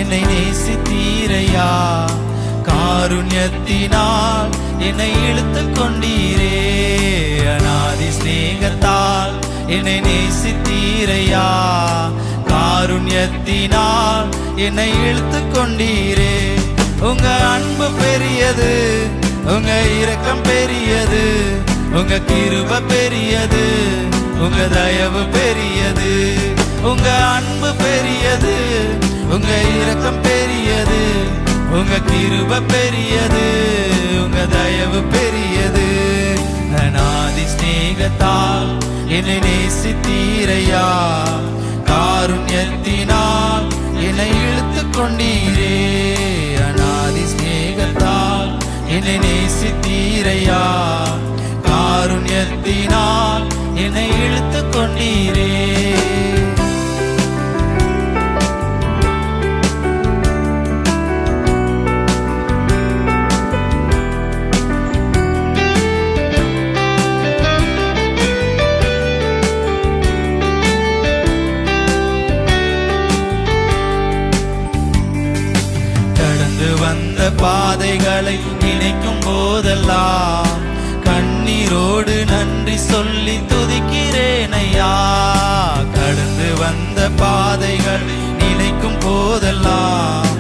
என்னை நேசித்தீரையா. காருண்யத்தினால் என்னை இழுத்து கொண்டீரே. அநாதி ஸ்நேகத்தால் என்னை நேசித்தீரையா. காருண்யத்தினால் என்னை இழுத்து கொண்டீரே. உங்க அன்பு பெரியது, உங்க இரக்கம் பெரியது, உங்க கிருபை பெரியது, உங்க தயவு பெரியது. உங்க அன்பு பெரியது, உங்க இரக்கம் பெரியது, உங்க கிருபை பெரியது, உங்க தயவு பெரியது. அநாதி ஸ்நேகத்தால் என்னை நேசித்தீரையா. காருண்யத்தினால் என்னை இழுத்து கொண்டீரே. அநாதி ஸ்நேகத்தால் என்னை நேசித்தீரையா. காருண்யத்தினால் என்னை இழுத்து கொண்டீரே. வந்த பாதைகளை நினைக்கும் போதெல்லாம் கண்ணீரோடு நன்றி சொல்லி துதிக்கிறேன் ஐயா. கடந்து வந்த பாதைகள் நினைக்கும் போதெல்லாம்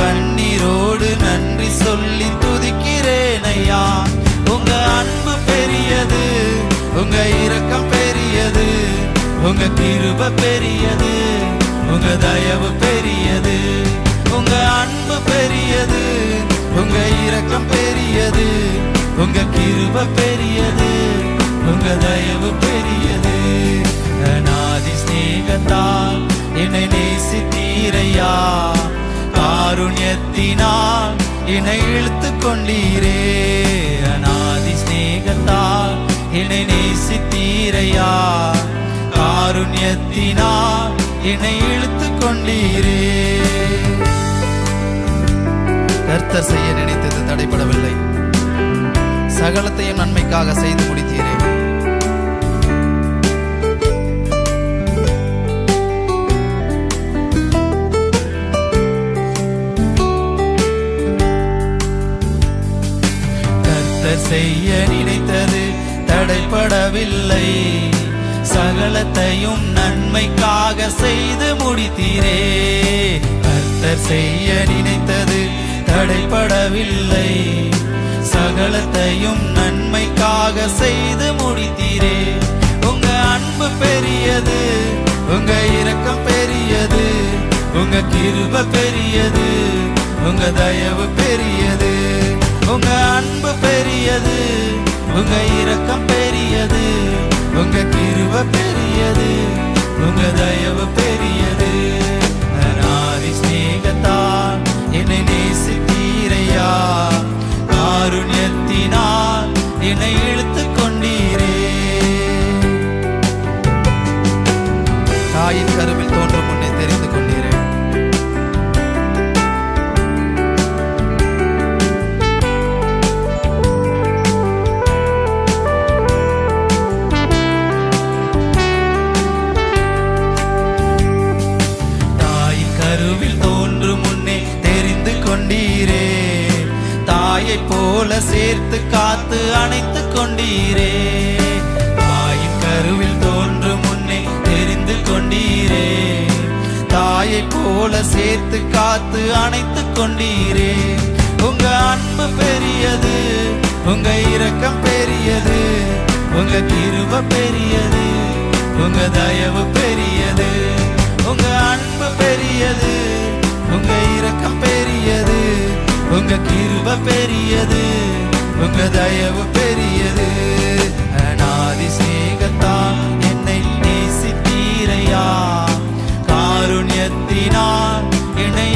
கண்ணீரோடு நன்றி சொல்லி துதிக்கிறேன் ஐயா. உங்க அன்பு பெரியது, உங்க இரக்கம் பெரியது, உங்க கிருபை பெரியது, உங்க தயவு பெரியது. உங்க அன்பு பெரியது, உங்க இரக்கம் பெரியது, உங்க கிருபை பெரியது, உங்க தயவு பெரியது. அநாதி ஸ்நேகத்தால் என்னை நேசித்தீரையா. காருண்யத்தினால் என்னை இழுத்து கொண்டீரே. அநாதி ஸ்நேகத்தால் என்னை நேசித்தீரையா. காருண்யத்தினால் என்னை இழுத்து கொண்டீரே. கர்த்தர் செய்ய நினைத்தது தடைபடவில்லை. சகலத்தையும் நன்மைக்காக செய்து முடித்தீரே. கர்த்தர் செய்ய நினைத்தது தடைபடவில்லை. சகலத்தையும் நன்மைக்காக செய்து முடித்தீரே. கர்த்தர் செய்ய நினைத்தது தடைபடவில்லை. சகலத்தையும் நன்மைக்காக செய்து முடித்தீரே. உங்க அன்பு பெரியது, உங்க இரக்கம் பெரியது, உங்க கிருபை பெரியது, உங்க தயவு பெரியது. உங்க அன்பு பெரியது, உங்க இரக்கம் பெரியது, உங்க கிருபை பெரியது, உங்க தயவு பெரியது. அநாதி ஸ்நேகத்தால் என்னை நேசித்தீரையா. காருண்யத்தினால் என்னை இழுத்து கொண்டீரே. தாயின் கருவில் தோன்றும் முன்னே தெரிந்து கொண்டீரே. தாயின் கருவில் தோன்றும் முன்னே தெரிந்து கொண்டீரே. தாயை போல சேர்த்து காத்து அணைத்து கொண்டீரே. தாயின் கருவில் தோன்றும் முன்னே தெரிந்து கொண்டீரே. தாயை போல சேர்த்து காத்து அணைத்து கொண்டீரே. உங்க அன்பு பெரியது, உங்க இரக்கம் பெரியது, உங்க கிருபை பெரியது, உங்க தயவு பெரியது. உங்க அன்பு பெரியது, உங்க இரக்கம் பெரியது, உங்க கிருபை பெரியது, உங்க தயவு பெரியது. அநாதி ஸ்நேகத்தால் என்னை நேசித்தீரையா. காருண்யத்தினால் என்னை